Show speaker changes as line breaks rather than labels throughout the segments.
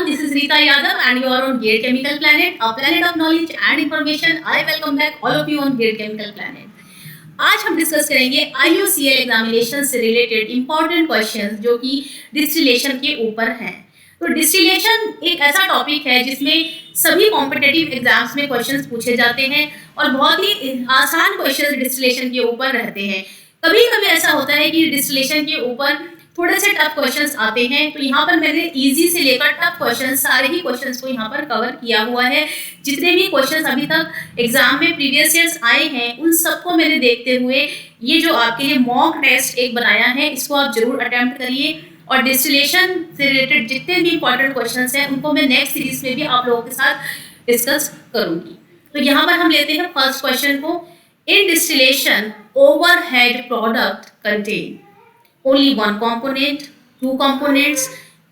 everyone, this is Rita Yadav and you are on Gate Chemical Planet, a planet of knowledge and information. I welcome back all of you on Gate Chemical Planet. आज हम discuss करेंगे IUCL examination से related important questions जो कि distillation के ऊपर हैं। तो डिस्टिलेशन एक ऐसा टॉपिक है जिसमें सभी कॉम्पिटिटिव एग्जाम्स में क्वेश्चंस पूछे जाते हैं और बहुत ही आसान क्वेश्चंस डिस्टिलेशन के ऊपर रहते हैं। कभी कभी ऐसा होता है कि डिस्टिलेशन के ऊपर थोड़े से टफ क्वेश्चंस आते हैं, तो यहाँ पर मैंने इजी से लेकर टफ क्वेश्चंस सारे ही क्वेश्चंस को यहाँ पर कवर किया हुआ है। जितने भी क्वेश्चंस अभी तक एग्जाम में प्रीवियस ईयर्स आए हैं उन सबको मैंने देखते हुए ये जो आपके लिए मॉक टेस्ट एक बनाया है, इसको आप जरूर अटेम्प्ट करिए। और डिस्टिलेशन से रिलेटेड जितने भी इंपॉर्टेंट क्वेश्चंस हैं उनको मैं नेक्स्ट सीरीज में भी आप लोगों के साथ डिस्कस करूंगी। तो यहाँ पर हम लेते हैं फर्स्ट क्वेश्चन को। In distillation overhead product contain only one component, two components,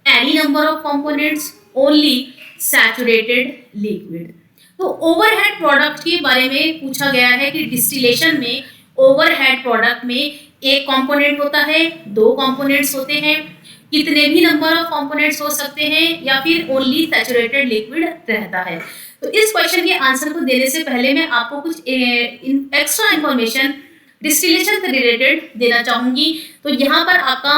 any number of components, only saturated liquid। तो ओवरहेड प्रोडक्ट के बारे में पूछा गया है कि डिस्टिलेशन में ओवरहेड प्रोडक्ट में एक कंपोनेंट होता है, दो कंपोनेंट्स होते हैं, कितने भी नंबर ऑफ कंपोनेंट्स हो सकते हैं या फिर ओनली सैचुरेटेड लिक्विड रहता है। तो इस क्वेश्चन के आंसर को देने से पहले मैं आपको कुछ एक्स्ट्रा इंफॉर्मेशन डिस्टिलेशन से रिलेटेड देना चाहूँगी। तो यहाँ पर आपका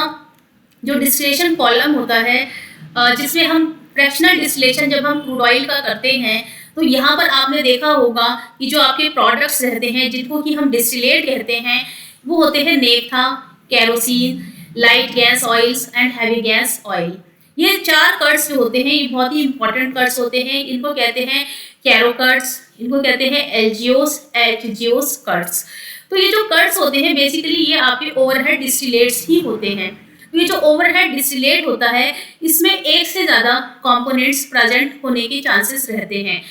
जो डिस्टिलेशन कॉलम होता है जिसमें हम फ्रैक्शनल डिस्टिलेशन जब हम क्रूड ऑयल का करते हैं तो यहाँ पर आपने देखा होगा कि जो आपके प्रोडक्ट्स रहते हैं जिनको कि हम डिस्टिलेट कहते हैं वो होते हैं naphtha, kerosene, light gas oils and heavy gas oil. ये चार कट्स जो होते हैं ये बहुत ही इंपॉर्टेंट कट्स होते हैं। इनको कहते हैं कैरो कट्स, इनको कहते हैं एलजीओस, एचजीओस कट्स। तो ये जो कट्स होते हैं बेसिकली ये आपके ओवरहेड डिस्टिलेट्स ही होते हैं। तो ये जो ओवरहेड डिस्टिलेट होता है इसमें एक से ज़्यादा कंपोनेंट्स प्रेजेंट होने के चांसेस रहते हैं।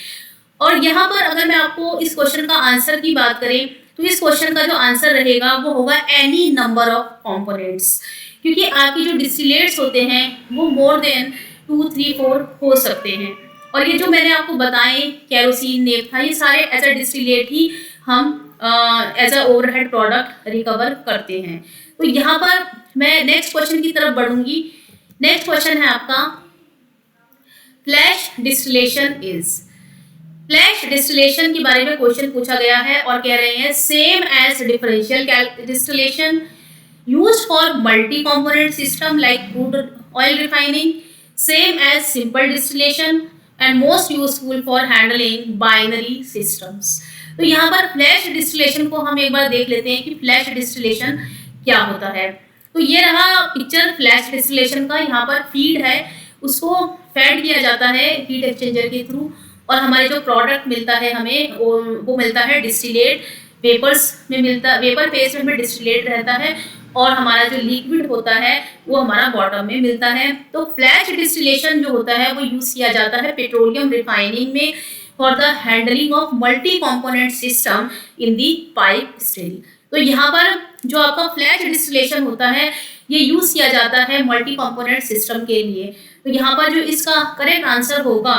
और यहाँ पर अगर मैं आपको इस क्वेश्चन का आंसर की बात करें तो इस क्वेश्चन का जो आंसर रहेगा वो होगा एनी नंबर ऑफ कंपोनेंट्स, क्योंकि आपके जो डिस्टिलेट्स होते हैं वो मोर देन 2, 3, 4 हो सकते हैं। और ये जो मैंने आपको बताए केरोसिन, नेफ्था, ये सारे एज अ डिस्टिलेट ही हम as a overhead product recover करते हैं। तो यहाँ पर मैं नेक्स्ट क्वेश्चन की तरफ बढ़ूंगी। नेक्स्ट क्वेश्चन है आपका flash distillation is. Flash distillation के बारे में क्वेश्चन पूछा गया है और कह रहे हैं same as differential distillation used for multi component system like crude oil refining, same as simple distillation and most useful for handling binary systems. तो यहाँ पर फ्लैश डिस्टिलेशन को हम एक बार देख लेते हैं कि फ्लैश डिस्टिलेशन क्या होता है। तो ये रहा पिक्चर फ्लैश डिस्टिलेशन का। यहाँ पर फीड है, उसको फेड किया जाता है हीट एक्सचेंजर के थ्रू और हमारे जो प्रोडक्ट मिलता है हमें वो मिलता है डिस्टिलेट। वेपर्स में मिलता, वेपर फेज में हमें डिस्टिलेट रहता है और हमारा जो लिक्विड होता है वो हमारा बॉटम में मिलता है। तो फ्लैश डिस्टिलेशन जो होता है वो यूज़ किया जाता है पेट्रोलियम रिफाइनिंग में for the handling of multi component system in the pipe steel. तो यहाँ पर जो आपका फ्लैश डिस्टिलेशन होता है ये यूज़ किया जाता है मल्टी कंपोनेंट सिस्टम के लिए। तो यहाँ पर जो इसका करेक्ट आंसर होगा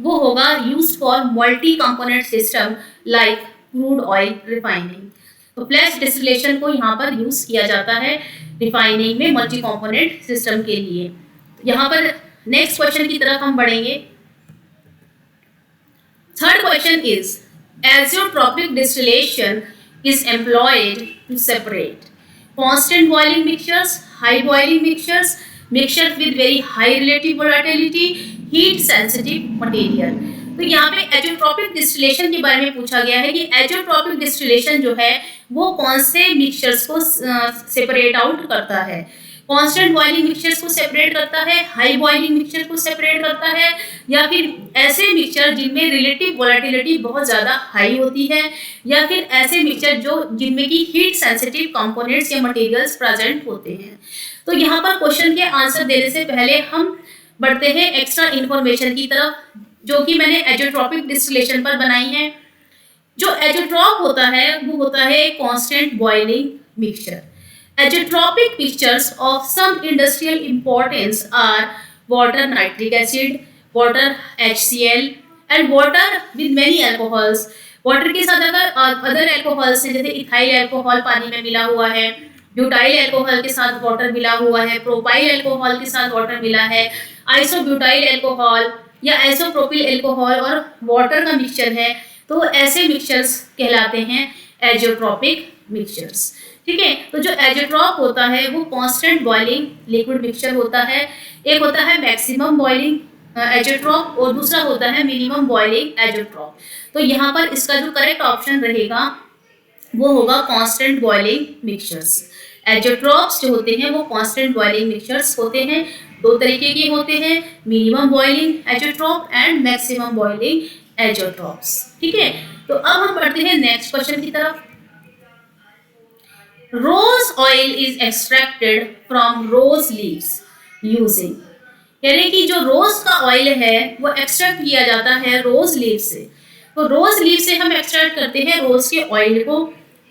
वो होगा used for multi component system like crude oil refining. तो फ्लैश डिस्टिलेशन को यहाँ पर यूज़ किया जाता है रिफाइनिंग में मल्टी कंपोनेंट सिस्टम के लिए। तो यहाँ पर नेक्स्ट क्वेश्चन की तरफ हम बढ़ेंगे। Third question is azeotropic distillation is employed to separate constant boiling mixtures, high boiling mixtures, mixtures with very high relative volatility, heat sensitive material। तो यहाँ पे एजियोट्रोपिक डिस्टिलेशन के बारे में पूछा गया है कि एजियोट्रोपिक डिस्टिलेशन जो है वो कौन से मिक्सचर्स को सेपरेट आउट करता है। कांस्टेंट बॉइलिंग मिक्सचर्स को सेपरेट करता है, हाई बॉइलिंग मिक्सचर को सेपरेट करता है, या फिर ऐसे मिक्सचर जिनमें रिलेटिव वोलेटिलिटी बहुत ज़्यादा हाई होती है, या फिर ऐसे मिक्सचर जो जिनमें की हीट सेंसिटिव कंपोनेंट्स या मटेरियल्स प्रेजेंट होते हैं। तो यहाँ पर क्वेश्चन के आंसर देने से पहले हम बढ़ते हैं एक्स्ट्रा इन्फॉर्मेशन की तरफ जो कि मैंने एजियोट्रोपिक डिस्टिलेशन पर बनाई है। जो एजियोट्रोप होता है वो होता है constant boiling mixture. Azeotropic mixtures of some industrial importance are water nitric acid, water HCl and water with many alcohols। Water के साथ अगर अदर एल्कोहल्स हैं जैसे इथाइल अल्कोहल पानी में मिला हुआ है, ब्यूटाइल अल्कोहल के साथ वाटर मिला हुआ है, प्रोपाइल अल्कोहल के साथ वाटर मिला है, आइसोब्यूटाइल अल्कोहल या आइसोप्रोपिल अल्कोहल और वाटर का मिक्सचर है, तो ऐसे मिक्सचर्स कहलाते हैं एजियोट्रॉपिक मिक्सचर्स। ठीक है, तो जो एजियोट्रॉप होता है वो कांस्टेंट बॉइलिंग लिक्विड मिक्सचर होता है। एक होता है मैक्सिमम बॉइलिंग एजियोट्रॉप और दूसरा होता है मिनिमम बॉइलिंग एजियोट्रॉप। तो यहाँ पर इसका जो करेक्ट ऑप्शन रहेगा वो होगा कांस्टेंट बॉइलिंग मिक्सचर्स। एजियोट्रॉप्स जो होते हैं वो कांस्टेंट बॉइलिंग मिक्सचर्स होते हैं। दो तरीके के होते हैं, minimum boiling azeotrope and maximum boiling azeotropes. ठीक है, तो अब हम बढ़ते हैं नेक्स्ट क्वेश्चन की तरफ। Rose oil is extracted from rose leaves using, यानी कि जो रोज का ऑयल है वो एक्सट्रैक्ट किया जाता है रोज लीव से। तो रोज लीव से हम एक्सट्रैक्ट करते हैं रोज के ऑयल को।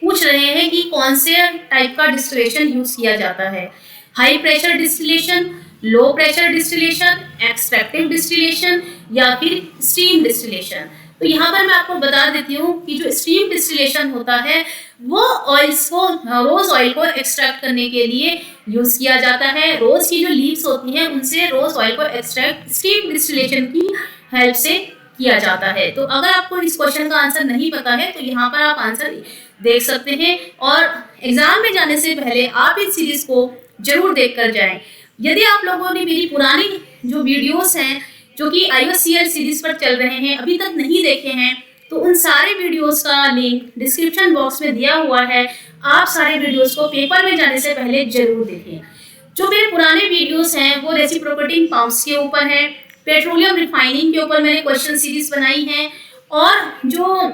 पूछ रहे हैं कि कौन से टाइप का डिस्टिलेशन यूज किया जाता है, high pressure distillation, low pressure distillation, extractive distillation या फिर स्टीम डिस्टिलेशन। तो यहाँ पर मैं आपको बता देती हूँ कि जो स्टीम डिस्टिलेशन होता है वो ऑयल्स को, रोज ऑयल को एक्सट्रैक्ट करने के लिए यूज किया जाता है। रोज की जो लीव्स होती हैं उनसे रोज ऑयल को एक्सट्रैक्ट स्टीम डिस्टिलेशन की हेल्प से किया जाता है। तो अगर आपको इस क्वेश्चन का आंसर नहीं पता है तो यहाँ पर आप आंसर देख सकते हैं और एग्जाम में जाने से पहले आप इस सीरीज को जरूर देख कर जाएं। यदि आप लोगों ने मेरी पुरानी जो वीडियोस हैं जो कि IOCL सीरीज पर चल रहे हैं अभी तक नहीं देखे हैं, तो उन सारे वीडियोस का लिंक डिस्क्रिप्शन बॉक्स में दिया हुआ है। आप सारे वीडियोस को पेपर में जाने से पहले जरूर देखें। जो मेरे पुराने वीडियोस हैं वो रेसिप्रोकेटिंग पंप्स के ऊपर है, पेट्रोलियम रिफाइनिंग के ऊपर मैंने क्वेश्चन सीरीज बनाई है और जो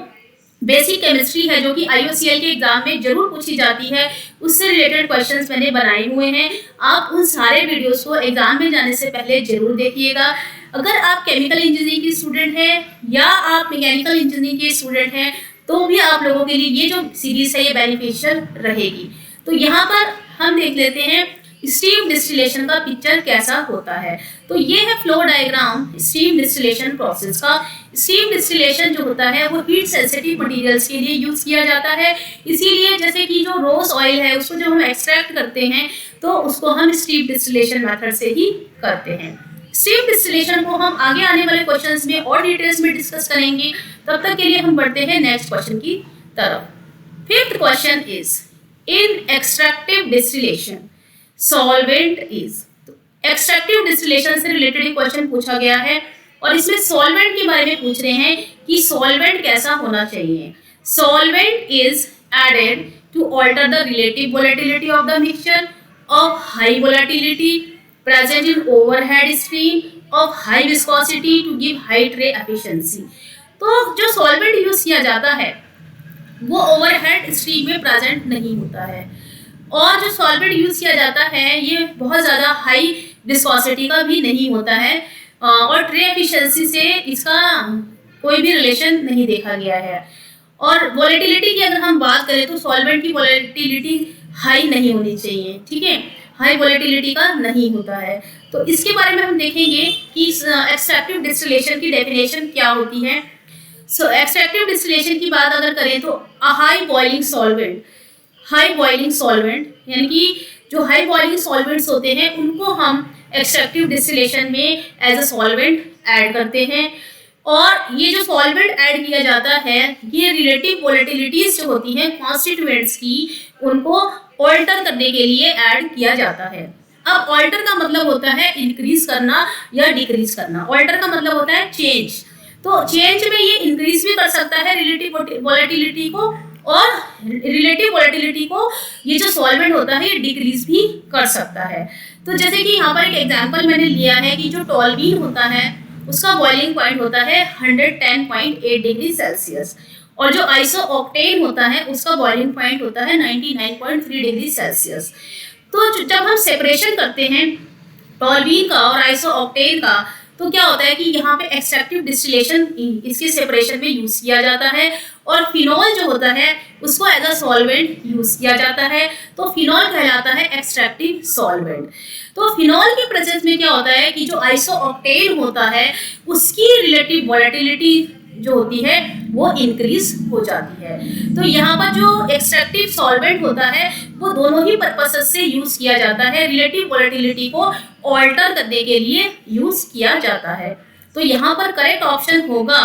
बेसिक केमिस्ट्री है जो कि IOCL के एग्जाम में जरूर पूछी जाती है उससे रिलेटेड क्वेश्चंस मैंने बनाए हुए हैं। आप उन सारे वीडियोस को एग्जाम में जाने से पहले जरूर देखिएगा। अगर आप केमिकल इंजीनियरिंग के स्टूडेंट हैं या आप मैकेनिकल इंजीनियरिंग के स्टूडेंट हैं तो भी आप लोगों के लिए ये जो सीरीज है ये बेनिफिशियल रहेगी। तो यहाँ पर हम देख लेते हैं स्टीम डिस्टिलेशन का पिक्चर कैसा होता है। तो ये है flow diagram steam distillation process का। स्टीम डिस्टिलेशन जो होता है वो हीट सेंसिटिव मटेरियल्स के लिए यूज किया जाता है, इसीलिए जैसे कि जो रोज ऑयल है उसको जब हम एक्सट्रैक्ट करते हैं तो उसको हम स्टीम डिस्टिलेशन मेथड से ही करते हैं। स्टीम डिस्टिलेशन को हम आगे आने वाले क्वेश्चंस में और डिटेल्स में डिस्कस करेंगे। तब तक के लिए हम बढ़ते हैं नेक्स्ट क्वेश्चन की तरफ। Fifth question is in extractive distillation solvent is. Extractive distillation से रिलेटेड क्वेश्चन पूछा गया है और इसमें सॉल्वेंट के बारे में पूछ रहे हैं कि सॉल्वेंट कैसा होना चाहिए। Solvent is added to alter the relative volatility of the mixture of high volatility present in overhead stream of high viscosity to give high tray efficiency। तो जो सॉल्वेंट यूज किया जाता है वो ओवरहेड स्ट्रीम में प्रेजेंट नहीं होता है और जो सॉल्वेंट यूज किया जाता है ये बहुत ज़्यादा हाई विस्कोसिटी का भी नहीं होता है और ट्रे एफिशिएंसी से इसका कोई भी रिलेशन नहीं देखा गया है। और वोलेटिलिटी की अगर हम बात करें तो सॉल्वेंट की वोलेटिलिटी हाई नहीं होनी चाहिए, ठीक है, हाई वोलेटिलिटी का नहीं होता है। तो इसके बारे में हम देखेंगे कि एक्सट्रैक्टिव डिस्टिलेशन की डेफिनेशन क्या होती है। सो एक्सट्रैक्टिव डिस्टिलेशन की बात अगर करें तो high boiling solvent, high boiling solvent यानी कि जो हाई बॉइलिंग सॉल्वेंट्स होते हैं उनको हम एक्सट्रैक्टिव डिस्टिलेशन में एज अ सॉल्वेंट ऐड करते हैं और ये जो सॉल्वेंट ऐड किया जाता है ये रिलेटिव वोलेटिलिटीज जो होती हैं कॉन्स्टिट्यूएंट्स की उनको ऑल्टर करने के लिए ऐड किया जाता है। अब ऑल्टर का मतलब होता है इंक्रीज करना या डिक्रीज करना। ऑल्टर का मतलब होता है चेंज। तो चेंज में ये इंक्रीज भी कर सकता है रिलेटिव वोलेटिलिटी को और रिलेटिव वोलेटिलिटी को ये जो सॉल्वेंट होता है ये डिक्रीज भी कर सकता है। तो जैसे कि यहाँ पर एक एग्जांपल मैंने लिया है कि जो टॉल्यूइन होता है उसका बॉइलिंग पॉइंट होता है 110.8 डिग्री सेल्सियस और जो आइसोऑक्टेन होता है उसका बॉइलिंग पॉइंट होता है 99.3 डिग्री सेल्सियस। तो जब हम सेपरेशन करते हैं टॉल्यूइन का और आइसोऑक्टेन का तो क्या होता है कि यहाँ पे एक्सट्रैक्टिव डिस्टिलेशन इसके सेपरेशन में यूज किया जाता है और फिनॉल जो होता है उसको एज अ सॉल्वेंट यूज किया जाता है। तो फिनॉल कहलाता है एक्सट्रैक्टिव सॉल्वेंट। तो फिनॉल के प्रेजेंस में क्या होता है कि जो आइसोऑक्टेन होता है उसकी रिलेटिव वोलेटिलिटी जो होती है वो इंक्रीज हो जाती है। तो यहाँ पर जो एक्सट्रैक्टिव सॉल्वेंट होता है वो दोनों ही पर्पसेस से यूज किया जाता है, रिलेटिव वोलेटिलिटी को ऑल्टर करने के लिए यूज किया जाता है। तो यहाँ पर करेक्ट ऑप्शन होगा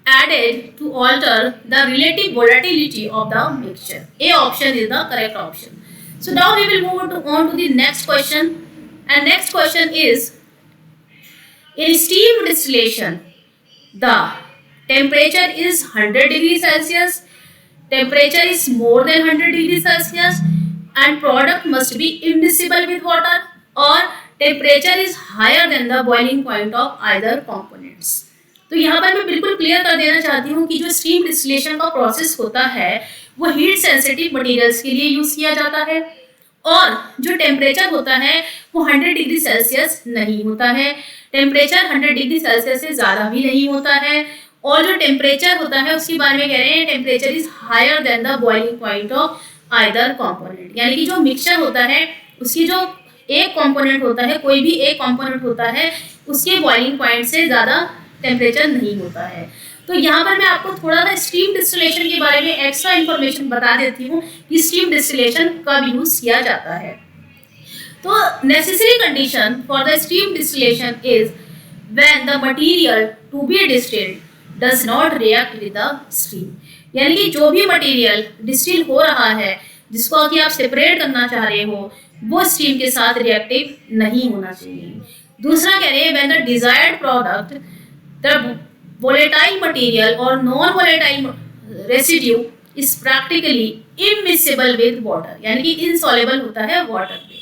added to alter the relative volatility of the mixture. A option is the correct option. So now we will move on to the next question, and next question is, in steam distillation the temperature is 100 degrees Celsius, temperature is more than 100 degrees Celsius, and product must be immiscible with water, or temperature is higher than the boiling point of either components. तो यहाँ पर मैं बिल्कुल clear कर देना चाहती हूँ कि जो स्टीम डिस्टिलेशन का प्रोसेस होता है वो हीट सेंसिटिव मटेरियल्स के लिए यूज किया जाता है, और जो टेम्परेचर होता है वो 100 डिग्री सेल्सियस नहीं होता है, टेम्परेचर 100 डिग्री सेल्सियस से ज़्यादा भी नहीं होता है, और जो टेम्परेचर होता है उसके बारे में कह रहे हैं temperature is higher than the boiling point of either component, यानी कि जो मिक्सचर होता है उसकी जो एक कॉम्पोनेंट होता है, कोई भी एक कॉम्पोनेंट होता है, उसके बॉइलिंग पॉइंट से ज़्यादा टेम्परेचर नहीं होता है। तो यहाँ पर मैं आपको थोड़ा सा स्टीम डिस्टिलेशन के बारे में एक्स्ट्रा इन्फॉर्मेशन बता देती हूँ कि स्टीम डिस्टिलेशन कब यूज किया जाता है। तो necessary condition for the steam distillation is when the material to be distilled does not react with the steam, यानी कि जो भी मटेरियल डिस्टिल हो रहा है जिसको कि आप सेपरेट करना चाह रहे हो वो स्टीम के साथ रिएक्टिव नहीं होना चाहिए। दूसरा कह रहे हैं when the desired product the volatile material or non-volatile residue is practically immiscible with water, यानी कि insoluble होता है water में।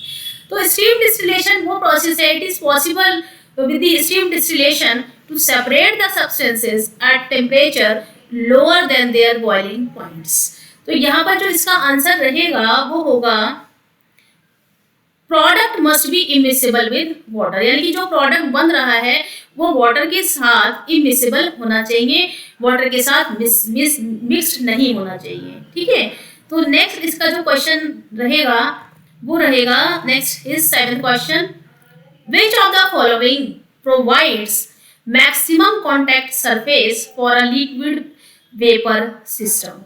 तो steam distillation वो process है, it is possible with the steam distillation to separate the substances at temperature lower than their boiling points। तो यहाँ पर जो इसका आंसर रहेगा वो होगा product must be immiscible with water, यानी कि जो प्रोडक्ट बन रहा है वो वाटर के साथ इमिसिबल होना चाहिए, वाटर के साथ मिक्स्ड नहीं होना चाहिए। ठीक है, तो नेक्स्ट इसका जो क्वेश्चन रहेगा वो रहेगा, next is 7th question, which of the following provides maximum contact surface for a liquid vapour system.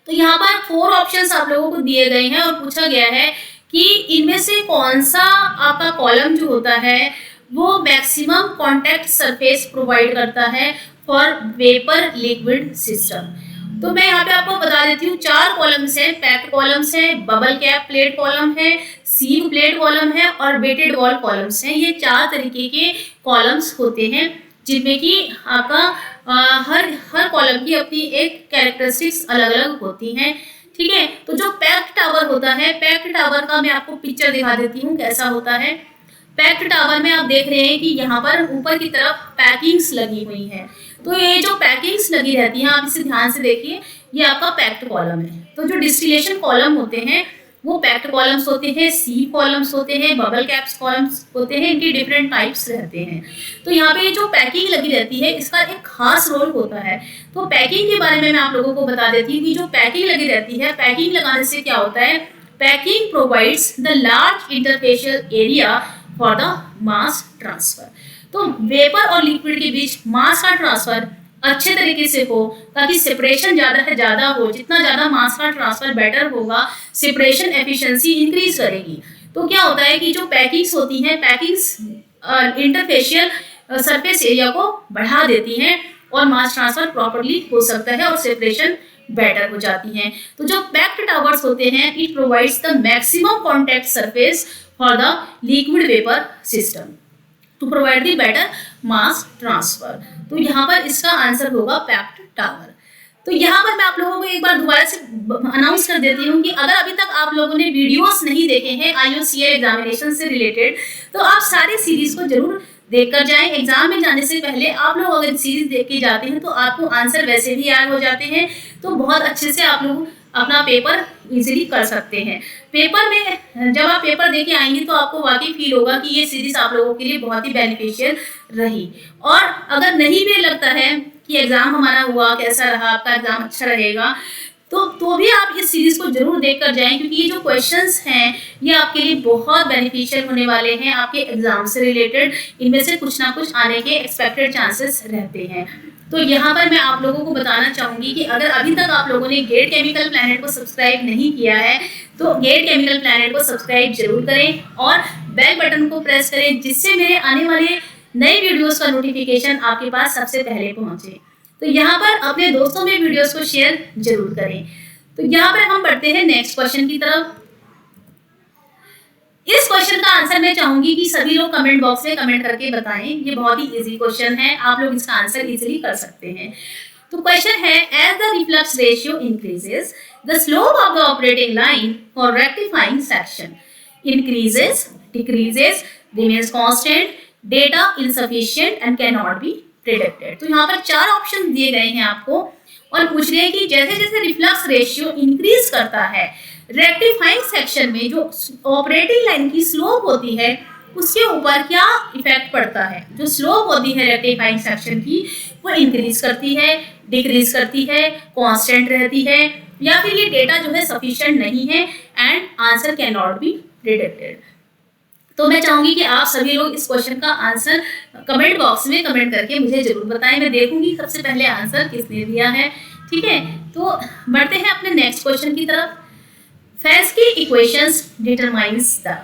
तो यहाँ पर 4 ऑप्शंस आप लोगों को दिए गए हैं और पूछा गया है कि इनमें से कौन सा आपका कॉलम जो होता है वो मैक्सिमम कॉन्टैक्ट सरफेस प्रोवाइड करता है फॉर वेपर लिक्विड सिस्टम। तो मैं यहाँ पे आपको बता देती हूँ 4 कॉलम्स हैं, पैक्ड कॉलम्स हैं, बबल कैप प्लेट कॉलम है, सीव प्लेट कॉलम है और वेटेड वॉल कॉलम्स हैं। ये 4 तरीके के कॉलम्स होते हैं जिनमें कि आपका हर कॉलम की अपनी एक कैरेक्टरिस्टिक्स अलग अलग होती हैं। ठीक है, तो जो पैक्ड टावर होता है, पैक्ड टावर का मैं आपको पिक्चर दिखा देती हूँ कैसा होता है। पैक्ड टावर में आप देख रहे हैं कि यहाँ पर ऊपर की तरफ पैकिंग्स लगी हुई हैं। तो ये जो पैकिंग्स लगी रहती हैं आप इसे ध्यान से देखिए, ये आपका पैक्ड कॉलम है। तो जो डिस्टिलेशन कॉलम होते हैं वो पैक्ड कॉलम्स होते हैं, सी कॉलम्स होते हैं, बबल कैप्स कॉलम्स होते हैं, इनके डिफरेंट टाइप्स रहते हैं। तो यहाँ पे जो पैकिंग लगी रहती है इसका एक खास रोल होता है। तो पैकिंग के बारे में मैं आप लोगों को बता देती हूँ कि जो पैकिंग लगी रहती है, पैकिंग लगाने से क्या होता है, packing provides the large interfacial area for the mass transfer. तो वेपर और लिक्विड के बीच मास का ट्रांसफर अच्छे तरीके से हो ताकि सेपरेशन ज़्यादा से ज़्यादा हो, जितना ज़्यादा मास का ट्रांसफर बेटर होगा, सेपरेशन एफिशिएंसी इंक्रीज करेगी। तो क्या होता है कि जो पैकिंग्स होती हैं, पैकिंग्स इंटरफेशियल सरफेस एरिया को बढ़ा देती हैं और मास ट्रांसफर प्रॉपर्ली हो सकता है और सेपरेशन बेटर हो जाती हैं। तो जो पैक्ड टावर्स होते हैं, it provides the maximum contact surface for the liquid vapour system to provide the better mass transfer. तो यहाँ पर इसका आंसर होगा पैक्ड टावर। तो यहाँ पर मैं आप लोगों को एक बार दोबारा से अनाउंस कर देती हूँ कि अगर अभी तक आप लोगों ने वीडियोस नहीं देखे हैं IOCL एग्जामिनेशन से रिलेटेड तो आप सारी सीरीज को जरूर देखकर जाएं। एग्जाम में जाने से पहले आप लोग अगर सीरीज देख के जाते हैं तो आपको आंसर वैसे भी याद हो जाते हैं, तो बहुत अच्छे से आप लोग अपना पेपर इजीली कर सकते हैं। पेपर में जब आप पेपर दे के आएंगे तो आपको वाकई फील होगा कि ये सीरीज आप लोगों के लिए बहुत ही बेनिफिशियल रही। और अगर नहीं भी लगता है कि एग्ज़ाम हमारा हुआ कैसा रहा, आपका एग्ज़ाम अच्छा रहेगा, तो भी आप इस सीरीज को जरूर देख कर जाएं, क्योंकि ये जो क्वेश्चंस हैं ये आपके लिए बहुत बेनिफिशियल होने वाले हैं। आपके एग्जाम से रिलेटेड इनमें से कुछ ना कुछ आने के एक्सपेक्टेड चांसेस रहते हैं। तो यहाँ पर मैं आप लोगों को बताना चाहूँगी कि अगर अभी तक आप लोगों ने गेट केमिकल प्लैनेट को सब्सक्राइब नहीं किया है तो गेट केमिकल प्लैनेट को सब्सक्राइब जरूर करें और बेल बटन को प्रेस करें, जिससे मेरे आने वाले नए वीडियोस का नोटिफिकेशन आपके पास सबसे पहले पहुंचे। तो यहाँ पर अपने दोस्तों में वीडियोस को शेयर जरूर करें। तो यहाँ पर हम बढ़ते हैं नेक्स्ट क्वेश्चन की तरफ। इस क्वेश्चन का आंसर मैं चाहूंगी कि सभी लोग कमेंट बॉक्स में कमेंट करके बताएं। ये बहुत ही इजी क्वेश्चन है, आप लोग इसका आंसर इजीली कर सकते हैं। तो क्वेश्चन है, as the reflux ratio increases the slope of the operating line for rectifying section increases, decreases, remains constant, data insufficient and can not be predicted. तो यहाँ पर 4 ऑप्शन दिए गए हैं आपको और पूछ रहे हैं कि जैसे जैसे रिफ्लक्स रेशियो इंक्रीज करता है रेक्टिफाइंग सेक्शन में जो ऑपरेटिंग लाइन की स्लोप होती है उसके ऊपर क्या इफेक्ट पड़ता है। जो स्लोप होती है रेक्टिफाइंग सेक्शन की वो इंक्रीज करती है, डिक्रीज करती है, कांस्टेंट रहती है, या फिर ये डेटा जो है सफिशिएंट नहीं है and answer can not be predicted. तो मैं चाहूंगी कि आप सभी लोग इस क्वेश्चन का आंसर कमेंट बॉक्स में कमेंट करके मुझे जरूर बताएं। मैं देखूंगी सबसे पहले आंसर किसने दिया है। ठीक है, तो बढ़ते हैं अपने नेक्स्ट क्वेश्चन की तरफ। फेस्की इक्वेशंस डिटरमाइंस द।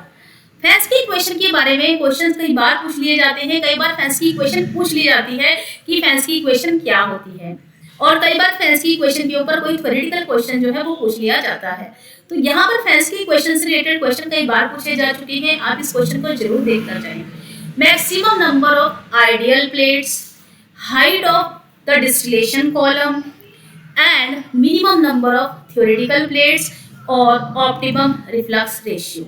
फेस्की इक्वेशन के बारे में क्वेश्चन कई बार पूछ लिए जाते हैं। कई बार फेस्की इक्वेशन पूछ ली जाती है कि फेस्की इक्वेशन क्या होती है, और कई बार फेस्की इक्वेशन के ऊपर कोई थ्योरेटिकल क्वेश्चन जो है वो पूछ लिया जाता है। तो यहाँ पर फेस्की इक्वेशन से रिलेटेड क्वेश्चन कई बार पूछे जा चुके हैं, आप इस क्वेश्चन को जरूर देख कर जाएं। Maximum number of ideal plates, height of the distillation column and minimum number of theoretical plates और ऑप्टिमम रिफ्लक्स रेशियो।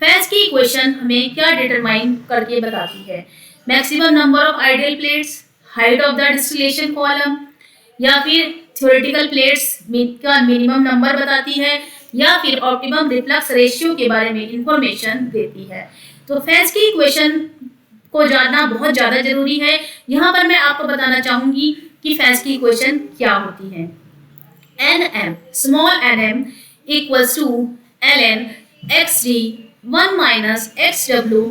फेस्की इक्वेशन हमें क्या डिटरमाइन करके बताती है? Maximum number of ideal plates, height of the distillation column, या फिर theoretical plates का minimum number बताती है, या फिर ऑप्टिमम रिफ्लक्स रेशियो के बारे में इंफॉर्मेशन देती है। तो फेस्की इक्वेशन को जानना बहुत ज़्यादा जरूरी है। यहाँ पर मैं आपको बताना चाहूँगी कि फेस्की इक्वेशन क्या होती है। nm small nm equals to ln xd 1 minus xw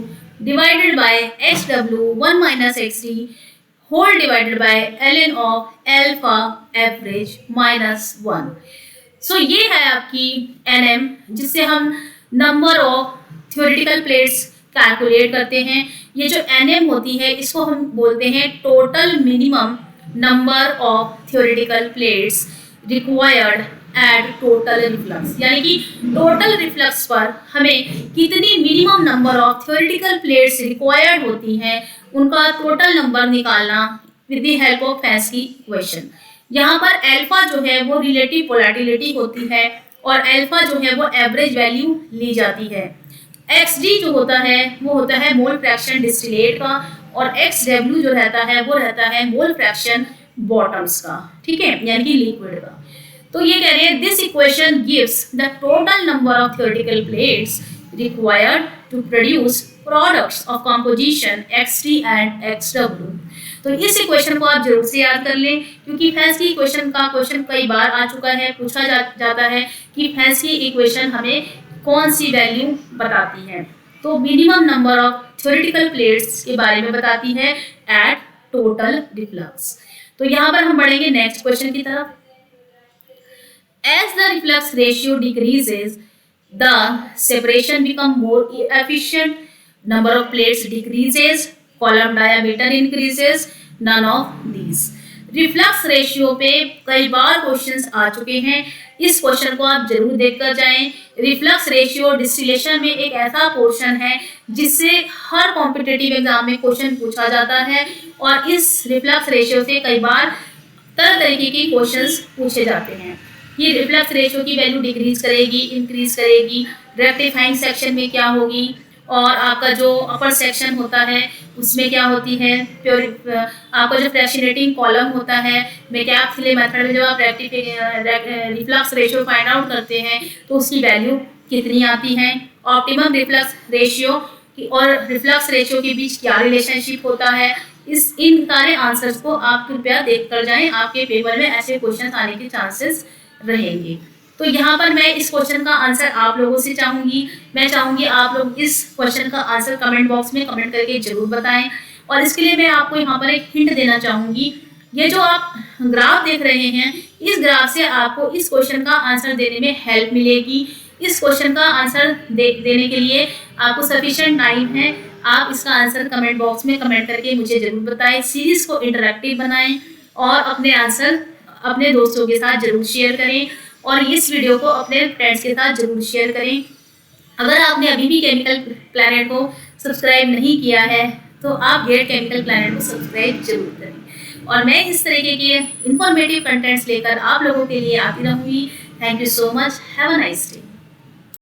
divided by xw 1 minus xd whole divided by ln of alpha average minus 1। So ये है आपकी nm, जिससे हम number of theoretical plates calculate करते हैं। ये जो nm होती है इसको हम बोलते हैं total minimum number of theoretical plates required at total reflux, यानी कि टोटल रिफ्लक्स पर हमें कितनी minimum number of theoretical plates required होती हैं उनका टोटल नंबर निकालना with the help of Fenske equation. यहाँ पर अल्फा जो है वो रिलेटिव वोलेटिलिटी होती है और अल्फा जो है वो एवरेज वैल्यू ली जाती है। xd जो होता है वो होता है मोल फ्रैक्शन डिस्टिलेट का, और xw जो रहता है वो रहता है मोल फ्रैक्शन बॉटम्स का। ठीक है, यानी कि लिक्विड का। तो ये कह रहे हैं this equation gives the total number of theoretical plates required to produce products of composition xd and xw। तो इस इक्वेशन को आप जरूर से याद कर लें, क्योंकि फेस्की इक्वेशन का क्वेश्चन कई बार आ चुका है, पूछा जाता है कि फेस्की इक्वेशन हमें कौन सी वैल्यू बताती है। तो minimum number of theoretical plates के बारे में बताती है एट टोटल रिफ्लक्स। तो यहाँ पर हम बढ़ेंगे नेक्स्ट क्वेश्चन की तरफ। As the reflux ratio decreases, the separation become more efficient, number of plates decreases, column diameter increases, none of these। Reflux ratio पे कई बार क्वेश्चंस आ चुके हैं, इस क्वेश्चन को आप जरूर देखकर जाएं। रिफ्लक्स रेशियो डिस्टिलेशन में एक ऐसा पोर्शन है जिससे हर कॉम्पिटिटिव एग्जाम में क्वेश्चन पूछा जाता है, और इस रिफ्लक्स रेशियो से कई बार तरह तरीके के क्वेश्चंस पूछे जाते हैं। ये रिफ्लक्स रेशियो की वैल्यू डिक्रीज करेगी, इंक्रीज करेगी, रेक्टिफाइंग सेक्शन में क्या होगी, और आपका जो अपर सेक्शन होता है उसमें क्या होती है, आपका जो फ्रैक्शनेटिंग कॉलम होता है, मैककेले मेथड में जब आप रिफ्लक्स रेशियो फाइंड आउट करते हैं तो उसकी वैल्यू कितनी आती है, ऑप्टिमम रिफ्लक्स रेशियो और रिफ्लक्स रेशियो के बीच क्या रिलेशनशिप होता है। इन सारे आंसर्स को आप कृपया देख कर जाएं, आपके पेपर में ऐसे क्वेश्चन आने के चांसेस रहेंगे। तो यहाँ पर मैं इस क्वेश्चन का आंसर आप लोगों से चाहूँगी। मैं चाहूँगी आप लोग इस क्वेश्चन का आंसर कमेंट बॉक्स में कमेंट करके ज़रूर बताएं। और इसके लिए मैं आपको यहाँ पर एक हिंट देना चाहूँगी। ये जो आप ग्राफ देख रहे हैं, इस ग्राफ से आपको इस क्वेश्चन का आंसर देने में हेल्प मिलेगी। इस क्वेश्चन का आंसर देने के लिए आपको सफिशिएंट टाइम है। आप इसका आंसर कमेंट बॉक्स में कमेंट करके मुझे ज़रूर बताएं। सीरीज़ को इंटरैक्टिव बनाएं और अपने आंसर अपने दोस्तों के साथ ज़रूर शेयर करें और इस वीडियो को अपने फ्रेंड्स के साथ ज़रूर शेयर करें। अगर आपने अभी भी केमिकल प्लैनेट को सब्सक्राइब नहीं किया है तो आप गेट केमिकल प्लैनेट को सब्सक्राइब जरूर करें। और मैं इस तरीके के इंफॉर्मेटिव कंटेंट्स लेकर आप लोगों के लिए आती रहूँगी। Thank you so much. Have a nice day.